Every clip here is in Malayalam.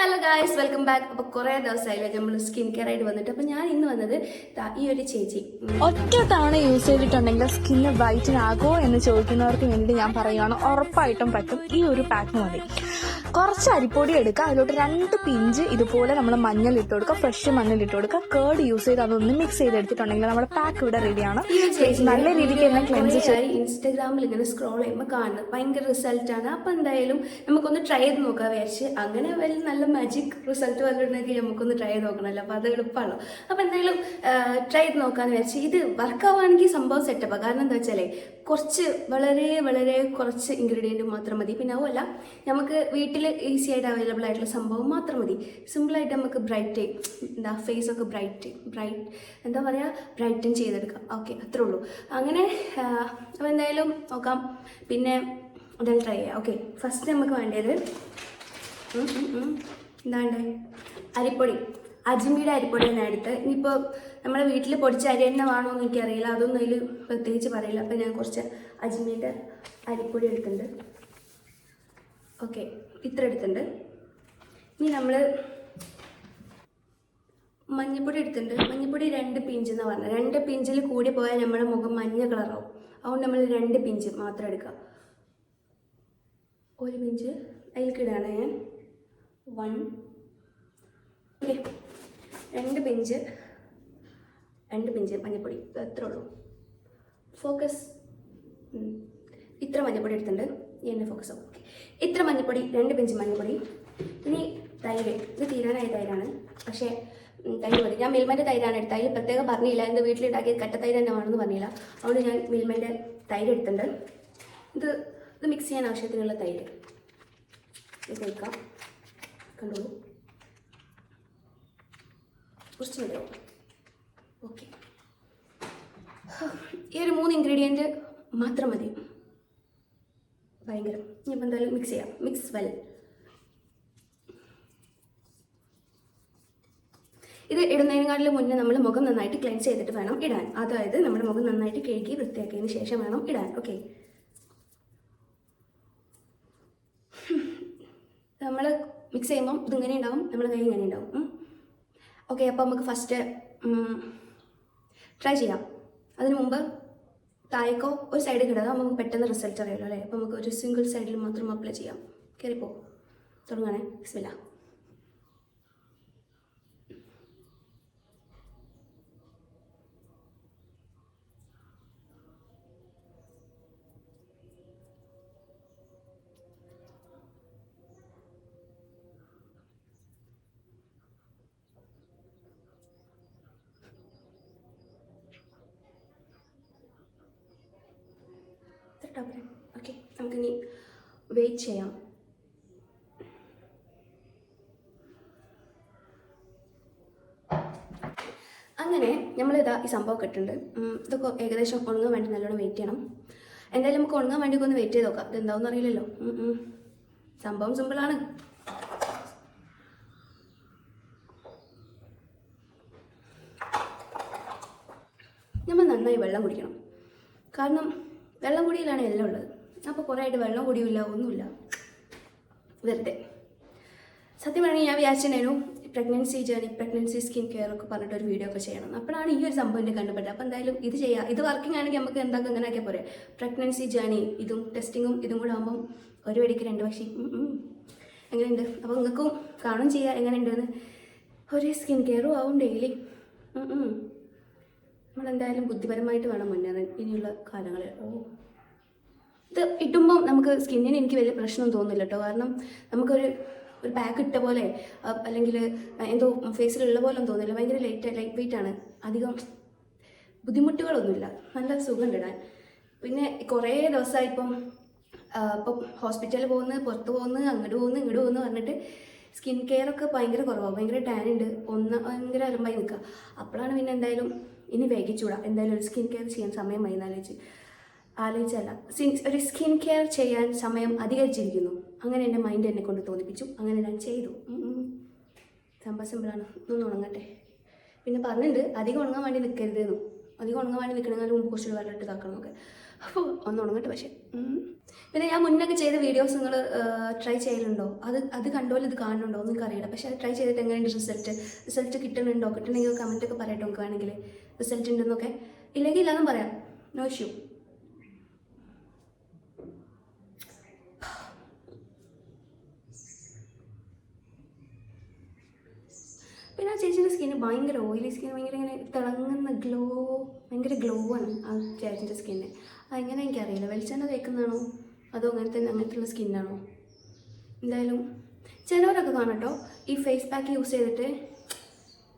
Hello guys, welcome back. അപ്പോൾ കുറേ ദിവസമായില്ലേ നമ്മൾ സ്കിൻ കെയർ ആയിട്ട് വന്നിട്ട്. അപ്പോൾ ഞാൻ ഇന്ന് വന്നത് ഈ ഒരു ചേച്ചി ഒറ്റ തവണ യൂസ് ചെയ്തിട്ടുണ്ടെങ്കിൽ സ്കിന്ന് ബ്രൈറ്റൻ ആകുമോ എന്ന് ചോദിക്കുന്നവർക്ക് വേണ്ടി ഞാൻ പറയുകയാണ്, ഉറപ്പായിട്ടും പറ്റും. ഈ ഒരു പാക്ക് മതി. കുറച്ച് അരിപ്പൊടി എടുക്കുക, അതിലോട്ട് 2 പിഞ്ച് ഇതുപോലെ നമ്മൾ മഞ്ഞൾ ഇട്ട് കൊടുക്കുക, ഫ്രഷ് മഞ്ഞൾ ഇട്ട് കൊടുക്കുക, കേർഡ് യൂസ് ചെയ്ത് അതൊന്ന് മിക്സ് ചെയ്തെടുത്തിട്ടുണ്ടെങ്കിൽ നമ്മുടെ പാക്ക് ഇവിടെ റെഡിയാണ്. നല്ല രീതിക്ക് തന്നെ ക്ലെൻസ് ചെയ്ത് ഇൻസ്റ്റാഗ്രാമിൽ ഇങ്ങനെ സ്ക്രോൾ ചെയ്യുമ്പോൾ കാണുന്നത് ഭയങ്കര റിസൾട്ടാണ്. അപ്പോൾ എന്തായാലും നമുക്കൊന്ന് ട്രൈ ചെയ്ത് നോക്കാൻ വിചാരിച്ച്. അങ്ങനെ വലിയ നല്ല മാജിക് റിസൾട്ട് വന്നിട്ടുണ്ടെങ്കിൽ നമുക്കൊന്ന് ട്രൈ ചെയ്ത് നോക്കണമല്ലോ, അപ്പോൾ അത് എളുപ്പമാണല്ലോ. അപ്പോൾ എന്തായാലും ട്രൈ ചെയ്ത് നോക്കാമെന്ന് വിചാരിച്ച്. ഇത് വർക്കാവുകയാണെങ്കിൽ സംഭവം സെറ്റപ്പാണ്. കാരണം എന്താ വെച്ചാൽ വളരെ വളരെ കുറച്ച് ഇൻഗ്രീഡിയൻറ്റ് മാത്രം മതി. പിന്നെ അതുമല്ല, നമുക്ക് വീട്ടിൽ ഈസി ആയിട്ട് അവൈലബിൾ ആയിട്ടുള്ള സംഭവം മാത്രം മതി. സിമ്പിളായിട്ട് നമുക്ക് ഫേസൊക്കെ ബ്രൈറ്റൻ ചെയ്തെടുക്കാം. ഓക്കെ, അത്രേ ഉള്ളൂ. അങ്ങനെ അപ്പോൾ എന്തായാലും നോക്കാം. പിന്നെ എന്തായാലും ട്രൈ ചെയ്യാം. ഓക്കെ, ഫസ്റ്റ് നമുക്ക് വേണ്ടത് എന്താണ്ട് അരിപ്പൊടി. അജ്മിയുടെ അരിപ്പൊടി തന്നെ എടുത്ത്. ഇനിയിപ്പോൾ നമ്മുടെ വീട്ടിൽ പൊടിച്ച അരി തന്നെ വേണമെന്ന് എനിക്കറിയില്ല, അതൊന്നും അതിൽ പ്രത്യേകിച്ച് പറയില്ല. അപ്പോൾ ഞാൻ കുറച്ച് അജ്മിയുടെ അരിപ്പൊടി എടുക്കുന്നുണ്ട്. ഓക്കെ, ഇത്ര എടുത്തിട്ടുണ്ട്. ഇനി നമ്മൾ മഞ്ഞൾപ്പൊടി എടുത്തിട്ടുണ്ട്. മഞ്ഞൾപ്പൊടി 2 പിഞ്ച് എന്നാണ് പറഞ്ഞത്. 2 പിഞ്ചിൽ കൂടി പോയാൽ നമ്മുടെ മുഖം മഞ്ഞ കളറാവും. അതുകൊണ്ട് നമ്മൾ 2 പിഞ്ച് മാത്രം എടുക്കുക. 1 പിഞ്ച് അതിലേക്കിടാണ് ഞാൻ. 1 ഓക്കെ, 2 പിഞ്ച് മഞ്ഞൾപ്പൊടി, അത്രേ ഉള്ളൂ. ഫോക്കസ്. ഇത്ര മഞ്ഞൾപ്പൊടി എടുത്തിട്ടുണ്ട്. എന്നെ ഫോക്കസ് ആവും. ഓക്കെ, ഇത്ര മഞ്ഞൾപ്പൊടി, 2 പിഞ്ച് മഞ്ഞൾപ്പൊടി. ഇനി തൈര്. ഇത് തീരാനായ തൈരാണ്, പക്ഷേ തൈര് മതി. ഞാൻ മിൽമൻ്റെ തൈരാണ് എടുത്തത്. അതിൽ പ്രത്യേകം പറഞ്ഞില്ല, എൻ്റെ വീട്ടിലുണ്ടാക്കിയ കട്ട തൈര് തന്നെ വേണമെന്ന് പറഞ്ഞില്ല. അതുകൊണ്ട് ഞാൻ മിൽമൻ്റെ തൈര് എടുത്തിട്ടുണ്ട്. ഇത് മിക്സ് ചെയ്യാൻ ആവശ്യത്തിനുള്ള തൈര് ഇത് വയ്ക്കാം. കണ്ടോളൂ, കുറച്ച് മതിയാവും. ഓക്കെ, ഈ ഒരു 3 ഇൻഗ്രീഡിയൻറ്റ് മാത്രം മതി. ഭയങ്കരം. ഇനിയിപ്പോൾ എന്തായാലും മിക്സ് ചെയ്യാം. Mix well. ഇത് ഇടുന്നതിനെക്കാട്ടിലും മുന്നേ നമ്മൾ മുഖം നന്നായിട്ട് ക്ലെൻസ് ചെയ്തിട്ട് വേണം ഇടാൻ. അതായത് നമ്മുടെ മുഖം നന്നായിട്ട് കഴുകി വൃത്തിയാക്കിയതിന് ശേഷം വേണം ഇടാൻ. ഓക്കെ, നമ്മൾ മിക്സ് ചെയ്യുമ്പം ഇതിങ്ങനെ ഉണ്ടാവും, നമ്മുടെ കൈ ഇങ്ങനെ ഉണ്ടാവും. ഓക്കെ, അപ്പോൾ നമുക്ക് ഫസ്റ്റ് ട്രൈ ചെയ്യാം. അതിന് മുമ്പ് താഴേക്കോ ഒരു സൈഡിൽ കിടാം, നമുക്ക് പെട്ടെന്ന് റിസൾട്ട് അറിയാമല്ലോ അല്ലേ. അപ്പോൾ നമുക്ക് ഒരു സിംഗിൾ സൈഡിൽ മാത്രം അപ്ലൈ ചെയ്യാം. കയറിപ്പോ, തുടങ്ങാനേ. ബിസ്മില്ലാ. ഓക്കെ, നമുക്കിനി വെയിറ്റ് ചെയ്യാം. അങ്ങനെ നമ്മളിതാ ഈ സംഭവം ഇട്ടിട്ടുണ്ട്. ഇതൊക്കെ ഏകദേശം ഉണങ്ങാൻ വേണ്ടി നല്ലോണം വെയിറ്റ് ചെയ്യണം. എന്തായാലും നമുക്ക് ഉണങ്ങാൻ വേണ്ടി ഒന്ന് വെയിറ്റ് ചെയ്ത് നോക്കാം. ഇതെന്താവെന്ന് അറിയില്ലല്ലോ. സംഭവം സിമ്പിളാണ്. നമ്മൾ നന്നായി വെള്ളം കുടിക്കണം. കാരണം വെള്ളം കുടിയിലാണ് എല്ലാം ഉള്ളത്. അപ്പോൾ കുറേ ആയിട്ട് വെള്ളം കുടിയില്ല, ഒന്നുമില്ല, വെറുതെ. സത്യം പറഞ്ഞാൽ ഞാൻ വിചാരിച്ചിട്ടുണ്ടായിരുന്നു പ്രഗ്നൻസി സ്കിൻ കെയർ ഒക്കെ പറഞ്ഞിട്ടൊരു വീഡിയോ ഒക്കെ ചെയ്യണം. അപ്പോഴാണ് ഈ ഒരു സംഭവം എന്നെ കണ്ടുപെട്ടത്. അപ്പോൾ എന്തായാലും ഇത് ചെയ്യാം. ഇത് വർക്കിംഗ് ആണെങ്കിൽ നമുക്ക് എന്താക്കുക ഇങ്ങനെ ആക്കിയാൽ പോരെ. പ്രഗ്നൻസി ജേണി ഇതും ടെസ്റ്റിങ്ങും ഇതും കൂടെ ആകുമ്പം ഒരു വെടിക്ക് 2 പക്ഷി. എങ്ങനെയുണ്ട്? അപ്പോൾ നിങ്ങൾക്കും കാണും ചെയ്യാം എങ്ങനെയുണ്ടെന്ന്. ഒരു സ്കിൻ കെയറും ആവും ഡെയിലി. നമ്മളെന്തായാലും ബുദ്ധിപരമായിട്ട് വേണം മുന്നേറാൻ ഇനിയുള്ള കാലങ്ങളിൽ. ഇത് ഇട്ടുമ്പം നമുക്ക് സ്കിന്നിന് എനിക്ക് വലിയ പ്രശ്നം തോന്നുന്നില്ല കേട്ടോ. കാരണം നമുക്കൊരു പാക്ക് ഇട്ട പോലെ അല്ലെങ്കിൽ എന്തോ ഫേസിലുള്ള പോലെ തോന്നില്ല. ഭയങ്കര ലൈറ്റ് വെയിറ്റ് ആണ്. അധികം ബുദ്ധിമുട്ടുകളൊന്നുമില്ല. നല്ല സുഖം ഇടാൻ. പിന്നെ കുറേ ദിവസമായി ഇപ്പം ഹോസ്പിറ്റലിൽ പോകുന്നു, പുറത്ത് പോകുന്നു, അങ്ങോട്ട് പോകുന്നു പറഞ്ഞിട്ട് സ്കിൻ കെയർ ഒക്കെ ഭയങ്കര കുറവാണ്. ഭയങ്കര ടാൻ ഉണ്ട്. ഭയങ്കര അലമ്പായി നിൽക്കുക. അപ്പോഴാണ് പിന്നെ എന്തായാലും ഇനി വൈകിച്ചൂടാ. എന്തായാലും ഒരു സ്കിൻ കെയർ ചെയ്യാൻ സമയമായി ആലോചിച്ചല്ല, ഒരു സ്കിൻ കെയർ ചെയ്യാൻ സമയം അധികരിച്ചിരിക്കുന്നു. അങ്ങനെ എൻ്റെ മൈൻഡ് എന്നെ കൊണ്ട് തോന്നിപ്പിച്ചു. അങ്ങനെ ഞാൻ ചെയ്തു. സംഭവം സിമ്പിളാണ്. ഒന്ന് ഉണങ്ങട്ടെ. പിന്നെ പറഞ്ഞിട്ടുണ്ട് അധികം ഉണങ്ങാൻ വേണ്ടി നിൽക്കരുതെന്നു. അധികം ഉണങ്ങാൻ വേണ്ടി നിൽക്കണമെങ്കിൽ മുമ്പ് കുറച്ച് വെള്ളം ഇട്ട് ഇതാക്കണം എന്നൊക്കെ. അപ്പോൾ ഒന്ന് ഉണങ്ങട്ടെ. പക്ഷേ പിന്നെ ഞാൻ മുന്നൊക്കെ ചെയ്ത വീഡിയോസ് നിങ്ങൾ ട്രൈ ചെയ്യലുണ്ടോ? അത് കണ്ടോലും ഇത് കാണുന്നുണ്ടോ എന്ന് എനിക്ക് അറിയില്ല. പക്ഷേ അത് ട്രൈ ചെയ്തിട്ട് എങ്ങനെയുണ്ട് റിസൾട്ട് കിട്ടുന്നുണ്ടോ? കിട്ടണമെങ്കിൽ കമൻറ്റൊക്കെ പറയട്ടോ നമുക്ക് വേണമെങ്കിൽ റിസൾട്ട് ഉണ്ടെന്നൊക്കെ. ഇല്ലെങ്കിൽ ഇല്ലാന്നും പറയാം, നോ ഇഷ്യൂ. പിന്നെ ആ ചേച്ചീൻ്റെ സ്കിന്ന് ഭയങ്കര ഓയിലി സ്കിൻ, ഭയങ്കര ഇങ്ങനെ തിളങ്ങുന്ന ഭയങ്കര ഗ്ലോ ആണ് ആ ചേച്ചീൻ്റെ സ്കിന്ന്. അതെങ്ങനെ എനിക്കറിയില്ല, വെളിച്ചെണ്ണ തേക്കുന്നതാണോ അതോ അങ്ങനത്തെയുള്ള സ്കിന്നാണോ? എന്തായാലും ചിലവരൊക്കെ കാണട്ടോ ഈ ഫേസ് പാക്ക് യൂസ് ചെയ്തിട്ട്.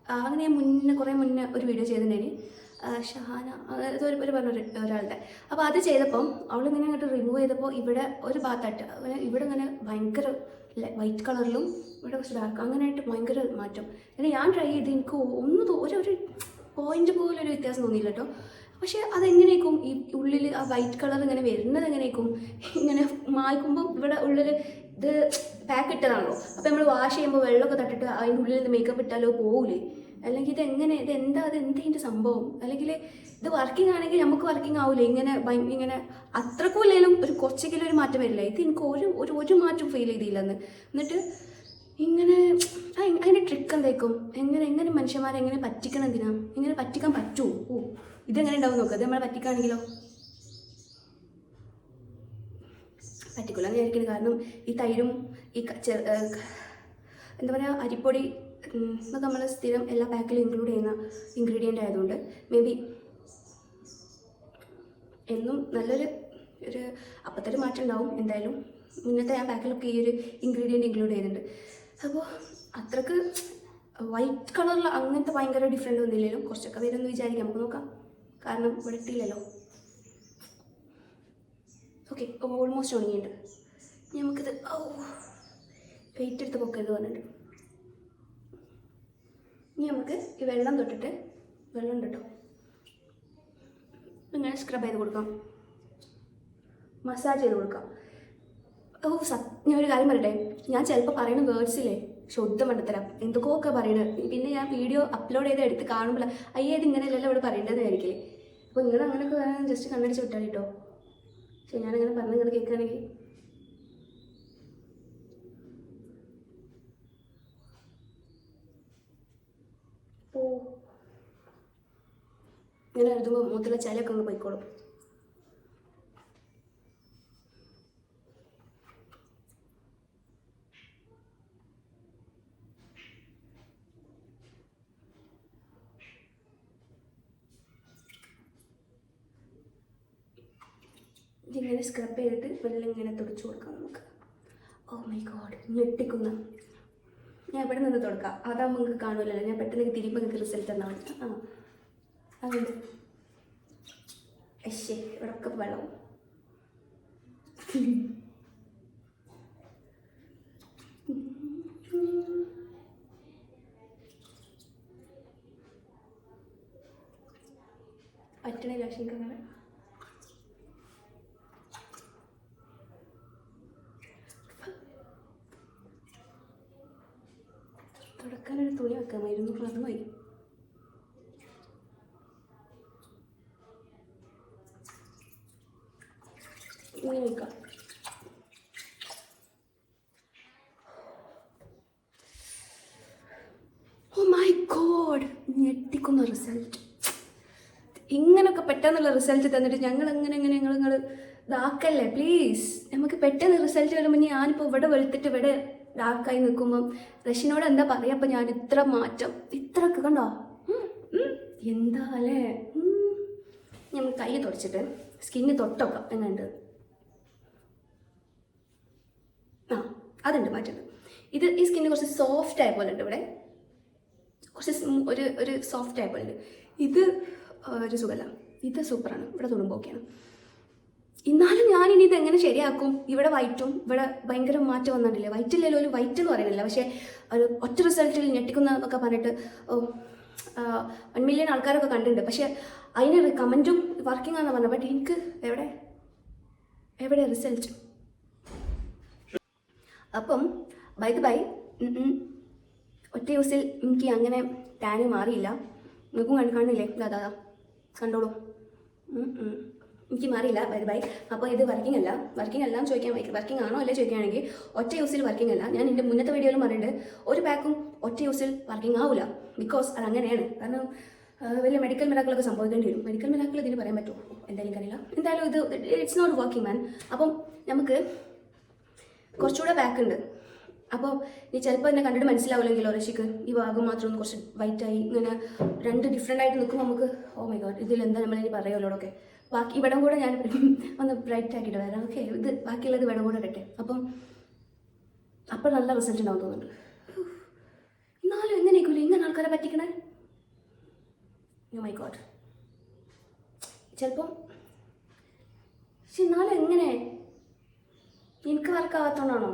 അങ്ങനെ ഞാൻ കുറേ മുന്നേ ഒരു വീഡിയോ ചെയ്തിട്ടുണ്ടായിന്, ഷഹാന അതൊരു ഒരാളുടെ. അപ്പോൾ അത് ചെയ്തപ്പം അവളിങ്ങനെ അങ്ങോട്ട് റിമൂവ് ചെയ്തപ്പോൾ ഇവിടെ ഒരു ഭാഗത്തായിട്ട് ഇവിടെ ഇങ്ങനെ ഭയങ്കര വൈറ്റ് കളറിലും ഇവിടെ കുറച്ച് ഡാർക്ക് അങ്ങനെയായിട്ട് ഭയങ്കര മാറ്റം. പിന്നെ ഞാൻ ട്രൈ ചെയ്ത് എനിക്ക് ഒരു പോയിന്റ് പോലും ഒരു വ്യത്യാസം തോന്നിയില്ല കേട്ടോ. പക്ഷേ അതെങ്ങനെയായിരിക്കും ഈ ഉള്ളിൽ ആ വൈറ്റ് കളർ ഇങ്ങനെ വരുന്നത്? എങ്ങനെയായിരിക്കും ഇങ്ങനെ മായ്ക്കുമ്പോൾ ഇവിടെ ഉള്ളിൽ ഇത് പാക്ക് ഇട്ടതാണല്ലോ. അപ്പോൾ നമ്മൾ വാഷ് ചെയ്യുമ്പോൾ വെള്ളമൊക്കെ തട്ടിട്ട് അതിൻ്റെ ഉള്ളിൽ നിന്ന് മേക്കപ്പ് ഇട്ടാലോ പോകൂലേ? അല്ലെങ്കിൽ ഇതെന്താ ഇതിൻ്റെ സംഭവം? അല്ലെങ്കിൽ ഇത് വർക്കിംഗ് ആണെങ്കിൽ നമുക്ക് വർക്കിംഗ് ആവില്ലേ? ഇങ്ങനെ അത്രക്കും ഇല്ലെങ്കിലും കുറച്ചെങ്കിലും ഒരു മാറ്റം വരില്ല. ഇത് എനിക്ക് ഒരു മാറ്റം ഫീൽ ചെയ്തില്ലെന്ന്. എന്നിട്ട് ഇങ്ങനെ അതിൻ്റെ ട്രിക്ക് എന്തായിരിക്കും? എങ്ങനെ മനുഷ്യന്മാരെ എങ്ങനെ പറ്റിക്കണം? എന്തിനാ ഇങ്ങനെ പറ്റിക്കാൻ പറ്റുമോ? ഇതെങ്ങനെ ഉണ്ടാവും നോക്കുക. ഇത് നമ്മളെ പറ്റിക്കുകയാണെങ്കിലോ? പറ്റിക്കില്ല എന്ന് വിചാരിക്കുന്നത്. കാരണം ഈ തൈരും ഈ എന്താ പറയുക അരിപ്പൊടി ഇതൊക്കെ നമ്മൾ സ്ഥിരം എല്ലാ പാക്കിലും ഇൻക്ലൂഡ് ചെയ്യുന്ന ഇൻഗ്രീഡിയൻ്റ് ആയതുകൊണ്ട് മേ ബി എന്നും നല്ലൊരു അപ്പത്തൊരു മാറ്റം ഉണ്ടാവും. എന്തായാലും മുന്നത്തെ ഞാൻ പാക്കിലൊക്കെ ഈ ഒരു ഇൻഗ്രീഡിയൻറ്റ് ഇൻക്ലൂഡ് ചെയ്യുന്നുണ്ട്. അപ്പോൾ അത്രക്ക് വൈറ്റ് കളറിൽ അങ്ങനത്തെ ഭയങ്കര ഡിഫറെൻ്റ് ഒന്നുമില്ലല്ലോ. കുറച്ചൊക്കെ വരുമെന്ന് വിചാരിക്കാം, നമുക്ക് നോക്കാം. കാരണം ഇവിടെ ഇട്ടില്ലല്ലോ. Okay, almost ഉണങ്ങിയിട്ടുണ്ട്. നമുക്കിത് വെയിറ്റ് എടുത്ത് പൊക്കരുത് പറഞ്ഞിട്ട് ഇനി നമുക്ക് ഈ വെള്ളം തൊട്ടിട്ട് വെള്ളം കേട്ടോ ഇങ്ങനെ സ്ക്രബ് ചെയ്ത് കൊടുക്കാം, മസാജ് ചെയ്ത് കൊടുക്കാം. ഞാൻ ഒരു കാര്യം പറയട്ടെ, ഞാൻ ചിലപ്പോൾ പറയുന്ന വേർഡ്സില്ലേ ശുദ്ധം മണ്ടത്തരാം എന്തൊക്കെയൊക്കെ പറയണത്. പിന്നെ ഞാൻ വീഡിയോ അപ്ലോഡ് ചെയ്ത് എടുത്ത് കാണുമ്പോൾ അയ്യേ ഇത് ഇങ്ങനെയല്ലല്ലോ ഇവിടെ പറയേണ്ടതെന്ന് ആയിരിക്കില്ലേ. അപ്പോൾ നിങ്ങൾ അങ്ങനെയൊക്കെ വേണം ജസ്റ്റ് കണ്ണടിച്ച് വിട്ടാൽ കേട്ടോ. പക്ഷേ ഞാനങ്ങനെ പറഞ്ഞ് നിങ്ങൾ കേൾക്കുകയാണെങ്കിൽ ഇങ്ങനെ എഴുതുമ്പോൾ മൂത്തിലെ ചലയൊക്കെ അങ്ങ് പോയിക്കോളും. ഇതിങ്ങനെ സ്ക്രബ് ചെയ്തിട്ട് വെള്ളം ഇങ്ങനെ തുടച്ചു കൊടുക്കാം നമുക്ക്. ഓ മൈ ഗോഡ്, ഞെട്ടിക്കുന്ന. ഞാൻ ഇവിടെ നിന്ന് തുടക്കാം, അതാകുമ്പോൾ നിങ്ങൾക്ക് കാണുമല്ലോ. ഞാൻ പെട്ടെന്ന് തിരിയുമ്പോൾ നിങ്ങൾക്ക് റിസൾട്ട് തന്നാൽ മതി. അതുകൊണ്ട് ഇവിടെ ഒക്കെ വെള്ളം. പറ്റണില്ല പക്ഷേ എനിക്കങ്ങനെ തുടക്കാനൊരു തുണി വെക്കാമായിരുന്നു, മറന്നുപോയി. ഇങ്ങനെ വെക്കാം. ഓ മൈ ഗോഡ്, ഞെട്ടിക്കുന്ന റിസൾട്ട്. ഇങ്ങനൊക്കെ പെട്ടെന്നുള്ള റിസൾട്ട് തന്നിട്ട് നിങ്ങൾ ഇതാക്കല്ലേ പ്ലീസ്. നമുക്ക് പെട്ടെന്ന് റിസൾട്ട് വരുമ്പോൾ ഞാനിപ്പോൾ ഇവിടെ വെളുത്തിട്ട് ഇവിടെ ഡാർക്കായി നിൽക്കുമ്പം റഷിനോട് എന്താ പറയുക? അപ്പം ഞാൻ ഇത്ര മാറ്റം ഇത്രയൊക്കെ കണ്ടോ? എന്താ അല്ലേ? നമ്മൾ കൈ തുടച്ചിട്ട് സ്കിന്ന് തൊട്ടൊക്കാം എന്നുണ്ട്. അതുണ്ട് മാറ്റുന്നത്. ഈ സ്കിന്ന് കുറച്ച് സോഫ്റ്റ് ആയ പോലെ ഉണ്ട്, ഇവിടെ കുറച്ച് ഒരു സോഫ്റ്റ് ആയ പോലെ ഉണ്ട്. ഇത് ഒരു സുഖമല്ല, ഇത് സൂപ്പറാണ്. ഇവിടെ തൊടുമ്പോൾ ഓക്കെയാണ്. എന്നാലും ഞാനിനി ഇതെങ്ങനെ ശരിയാക്കും? ഇവിടെ വൈറ്റും ഇവിടെ ഭയങ്കര മാറ്റം വന്നിട്ടില്ലേ? വൈറ്റില്ലല്ലോ, ഒരു വൈറ്റ് എന്ന് പറയുന്നില്ല. പക്ഷേ ഒരു ഒറ്റ റിസൾട്ടിൽ ഞെട്ടിക്കുന്നതൊക്കെ പറഞ്ഞിട്ട് 1 മില്യൺ ആൾക്കാരൊക്കെ കണ്ടിട്ടുണ്ട്. പക്ഷേ അതിന് കമൻറ്റും വർക്കിംഗ് ആണെന്ന് പറഞ്ഞത്. ബട്ട് എനിക്ക് എവിടെ റിസൾട്ട്? അപ്പം ബൈ ഒറ്റ യൂസിൽ എനിക്ക് അങ്ങനെ ടാന് മാറിയില്ല. നിങ്ങൾക്കും കാണില്ലേ? അതാ കണ്ടോളൂ. എനിക്ക് മാറിയില്ല ബൈ. അപ്പോൾ ഇത് വർക്കിംഗ് അല്ല എന്ന് ചോദിക്കാൻ വർക്കിംഗ് ആണോ അല്ലേ ചോദിക്കുകയാണെങ്കിൽ ഒറ്റ യൂസിൽ വർക്കിംഗ് അല്ല. ഞാൻ എൻ്റെ മുന്നത്തെ വീഡിയോയിൽ പറഞ്ഞിട്ടുണ്ട് ഒരു പാക്കും ഒറ്റ യൂസിൽ വർക്കിംഗ് ആവില്ല. ബിക്കോസ് അത് അങ്ങനെയാണ്. കാരണം വലിയ മെഡിക്കൽ മിറാക്കിളൊക്കെ സംഭവിക്കേണ്ടി വരും. മെഡിക്കൽ മിറാക്കിൾ ഇതിന് പറയാൻ പറ്റുമോ എന്തായാലും അറിയില്ല. എന്തായാലും ഇത് ഇറ്റ്സ് നോട്ട് വർക്കിംഗ് മാൻ. അപ്പം നമുക്ക് കുറച്ചുകൂടെ പാക്ക് ഉണ്ട്. അപ്പോൾ നീ ചിലപ്പോൾ എന്നെ കണ്ടിട്ട് മനസ്സിലാവില്ലെങ്കിലോ ഋഷിക്ക് ഈ ഭാഗം മാത്രം ഒന്ന് കുറച്ച് വൈറ്റായി ഇങ്ങനെ രണ്ട് ഡിഫറെൻ്റ് ആയിട്ട് നിൽക്കുമ്പോൾ നമുക്ക് ഓ മൈ ഗോഡ് ഇതിലെന്താ നമ്മളിനി പറയുമല്ലോടൊക്കെ. ബാക്കി ഇവിടം കൂടെ ഞാൻ ഒന്ന് ബ്രൈറ്റ് ആക്കിയിട്ട് വരാം. ഓക്കെ, ഇത് ബാക്കിയുള്ളത് ഇവിടം കൂടെ ഇടട്ടെ. അപ്പോൾ നല്ല റിസൾട്ട് ഉണ്ടാവും തോന്നുന്നുണ്ട്. എന്നാലും എങ്ങനെയൊക്കെ ഇങ്ങനെ ആൾക്കാരെ പറ്റിക്കണേ. ഓ മൈ ഗോഡ് ചിലപ്പം. പക്ഷെ എന്നാലും എങ്ങനെ എനിക്ക് വർക്കാകാത്തതുകൊണ്ടാണോ?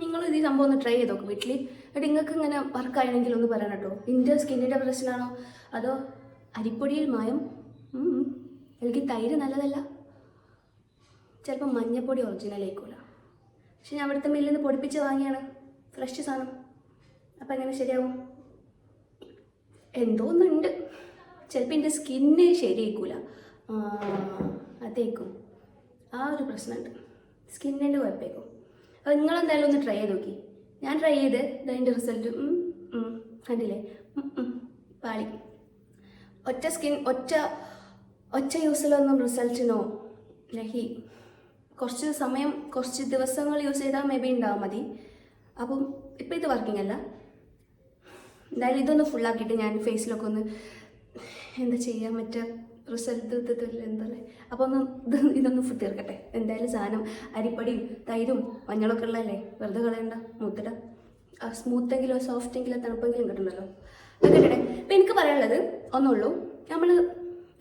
നിങ്ങൾ ഈ സംഭവം ഒന്ന് ട്രൈ ചെയ്ത് നോക്കും വീട്ടിൽ. എന്നിട്ട് നിങ്ങൾക്ക് ഇങ്ങനെ വർക്കായെങ്കിൽ ഒന്ന് പറയണം കേട്ടോ. ഇതിൻ്റെ സ്കിന്നിൻ്റെ പ്രശ്നമാണോ അതോ അരിപ്പൊടിയിൽ മായം? എനിക്ക് തൈര് നല്ലതല്ല, ചിലപ്പോൾ മഞ്ഞപ്പൊടി ഒറിജിനൽ ആയിക്കൂല. പക്ഷെ ഞാൻ അവിടുത്തെ മില്ലിൽ നിന്ന് പൊടിപ്പിച്ച് വാങ്ങിയാണ് ഫ്രഷ് സാധനം. അപ്പം എങ്ങനെ ശരിയാവും? എന്തോ ഒന്നുണ്ട്. ചിലപ്പോൾ എൻ്റെ സ്കിന്ന് ശരിയായിക്കൂല, അതേക്കും ആ ഒരു പ്രശ്നമുണ്ട്. സ്കിന്നിൻ്റെ കുഴപ്പമേക്കും. അപ്പോൾ നിങ്ങളെന്തായാലും ഒന്ന് ട്രൈ ചെയ്ത് നോക്കി. ഞാൻ ട്രൈ ചെയ്ത് അതിൻ്റെ റിസൾട്ട് കണ്ടില്ലേ, പാളി. ഒറ്റ യൂസിലൊന്നും റിസൾട്ടിനോ ലഹി കുറച്ച് ദിവസങ്ങൾ യൂസ് ചെയ്താൽ മേ ബി ഉണ്ടാവും മതി. അപ്പം ഇപ്പം ഇത് വർക്കിംഗ് അല്ല. എന്തായാലും ഇതൊന്ന് ഫുള്ളാക്കിയിട്ട് ഞാൻ ഫേസിലൊക്കെ ഒന്ന് എന്താ ചെയ്യാൻ മറ്റേ റിസൾട്ട് എന്താ അപ്പോൾ ഇതൊന്ന് ഫുഡ് തീർക്കട്ടെ. എന്തായാലും സാധനം അരിപ്പൊടിയും തൈരും മഞ്ഞളൊക്കെ ഉള്ളതല്ലേ, വെറുതെ കളയണ്ട. മൂത്തിട സ്മൂത്തെങ്കിലോ സോഫ്റ്റെങ്കിലോ തണുപ്പെങ്കിലും കിട്ടുന്നല്ലോ, അതൊക്കെ ഇടട്ടെ. അപ്പം എനിക്ക് പറയാനുള്ളത് ഒന്നുള്ളൂ. നമ്മൾ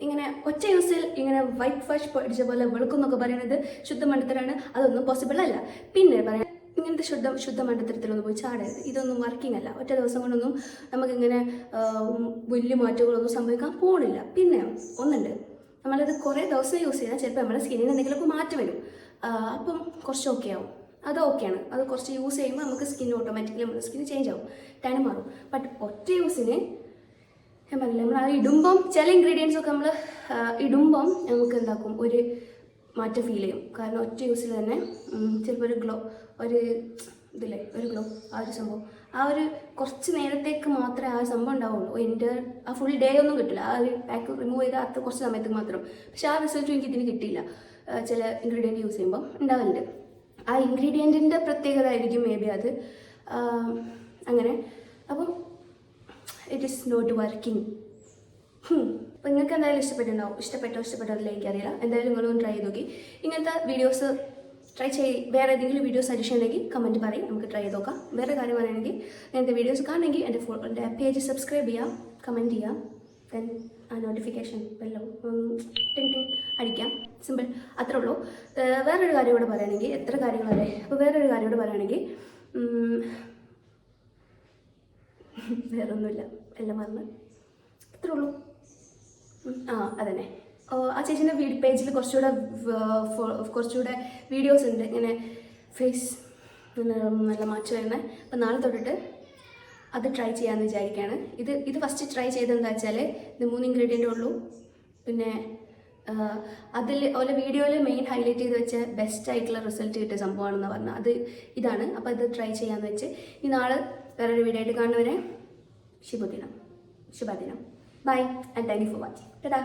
ഇങ്ങനെ ഒറ്റ യൂസിൽ ഇങ്ങനെ വൈറ്റ് വാഷ് അടിച്ച പോലെ വെളുക്കുന്നൊക്കെ പറയുന്നത് ശുദ്ധ മണ്ടത്തരാണ്. അതൊന്നും പോസിബിൾ അല്ല. പിന്നെ പറയാം ഇങ്ങനത്തെ ശുദ്ധ മണ്ടത്തരത്തിലൊന്നും പോയി ചാടരുത്. ഇതൊന്നും വർക്കിംഗ് അല്ല. ഒറ്റ ദിവസം കൊണ്ടൊന്നും നമുക്കിങ്ങനെ വലിയ മാറ്റങ്ങളൊന്നും സംഭവിക്കാൻ പോണില്ല. പിന്നെ ഒന്നുണ്ട്, നമ്മളത് കുറേ ദിവസം യൂസ് ചെയ്താൽ ചിലപ്പോൾ നമ്മുടെ സ്കിന്നിന് എന്തെങ്കിലുമൊക്കെ മാറ്റം വരും. അപ്പം കുറച്ച് ഓക്കെ ആവും. അത് ഓക്കെയാണ്. അത് കുറച്ച് യൂസ് ചെയ്യുമ്പോൾ നമുക്ക് സ്കിൻ ഓട്ടോമാറ്റിക്കലി നമ്മുടെ സ്കിൻ ചേഞ്ച് ആവും, ടാൻ മാറും. ബട്ട് ഒറ്റ യൂസിന് ഞാൻ പറഞ്ഞില്ല, നമ്മൾ അത് ഇടുമ്പം ചില ഇൻഗ്രീഡിയൻസ് ഒക്കെ നമ്മൾ ഇടുമ്പം നമുക്ക് എന്താക്കും ഒരു മാറ്റം ഫീൽ ചെയ്യും. കാരണം ഒറ്റ യൂസിൽ തന്നെ ചിലപ്പോൾ ഒരു ഗ്ലോ ആ ഒരു സംഭവം ആ ഒരു കുറച്ച് നേരത്തേക്ക് മാത്രമേ ആ സംഭവം ഉണ്ടാവുള്ളൂ. എൻ്റെ ആ ഫുൾ ഡേ ഒന്നും കിട്ടില്ല. ആ ഒരു പാക്ക് റിമൂവ് ചെയ്താൽ അത്ര കുറച്ച് സമയത്തേക്ക് മാത്രം. പക്ഷെ ആ റിസൾട്ടും എനിക്ക് ഇതിന് കിട്ടിയില്ല. ചില ഇൻഗ്രീഡിയൻറ്റ് യൂസ് ചെയ്യുമ്പോൾ ഉണ്ടാവലുണ്ട്. ആ ഇൻഗ്രീഡിയൻറ്റിൻ്റെ പ്രത്യേകത ആയിരിക്കും മേ ബി അത് അങ്ങനെ. അപ്പം ഇറ്റ് ഈസ് നോട്ട് വർക്കിംഗ്. അപ്പോൾ നിങ്ങൾക്ക് എന്തായാലും ഇഷ്ടപ്പെട്ടോ എനിക്കറിയില്ല. എന്തായാലും നിങ്ങളൊന്ന് ട്രൈ ചെയ്ത് നോക്കി. ഇങ്ങനത്തെ വീഡിയോസ് വേറെ ഏതെങ്കിലും വീഡിയോസ് സജഷൻ ഉണ്ടെങ്കിൽ കമൻറ്റ് പറയും, നമുക്ക് ട്രൈ ചെയ്ത് നോക്കാം. വേറെ കാര്യം പറയുകയാണെങ്കിൽ ഇങ്ങനത്തെ വീഡിയോസ് കാണണമെങ്കിൽ എൻ്റെ പേജ് സബ്സ്ക്രൈബ് ചെയ്യാം, കമൻറ്റ് ചെയ്യാം, ദെൻ ആ നോട്ടിഫിക്കേഷൻ ബെല്ലും അടിക്കാം. സിമ്പിൾ, അത്രേ ഉള്ളൂ. വേറൊരു കാര്യം കൂടെ പറയുകയാണെങ്കിൽ എത്ര കാര്യങ്ങളല്ലേ. അപ്പോൾ വേറൊരു കാര്യം കൂടെ പറയുകയാണെങ്കിൽ വേറൊന്നുമില്ല, എല്ലാം മറന്ന് അത്രേ ഉള്ളൂ. അതന്നെ. ആ ചേച്ചീൻ്റെ പേജിൽ കുറച്ചുകൂടെ വീഡിയോസ് ഉണ്ട് ഇങ്ങനെ ഫേസ് നല്ല മാറ്റം വരുന്നത്. അപ്പം നാളെ തൊട്ടിട്ട് അത് ട്രൈ ചെയ്യാമെന്ന് വിചാരിക്കുകയാണ്. ഇത് ഫസ്റ്റ് ട്രൈ ചെയ്തതെന്താ വെച്ചാൽ ഇത് 3 ഇൻഗ്രീഡിയൻ്റ് ഉള്ളൂ. പിന്നെ അതിൽ ഓരോ വീഡിയോയിൽ മെയിൻ ഹൈലൈറ്റ് ചെയ്ത് വെച്ച ബെസ്റ്റ് ആയിട്ടുള്ള റിസൾട്ട് കിട്ടിയ സംഭവമാണെന്ന് പറഞ്ഞാൽ അത് ഇതാണ്. അപ്പോൾ ഇത് ട്രൈ ചെയ്യാമെന്ന് വെച്ച് ഈ നാളെ വേറൊരു വീഡിയോ ആയിട്ട് കാണുന്നവരെ ശുഭദിനം. Bye and thank you for watching. Tata.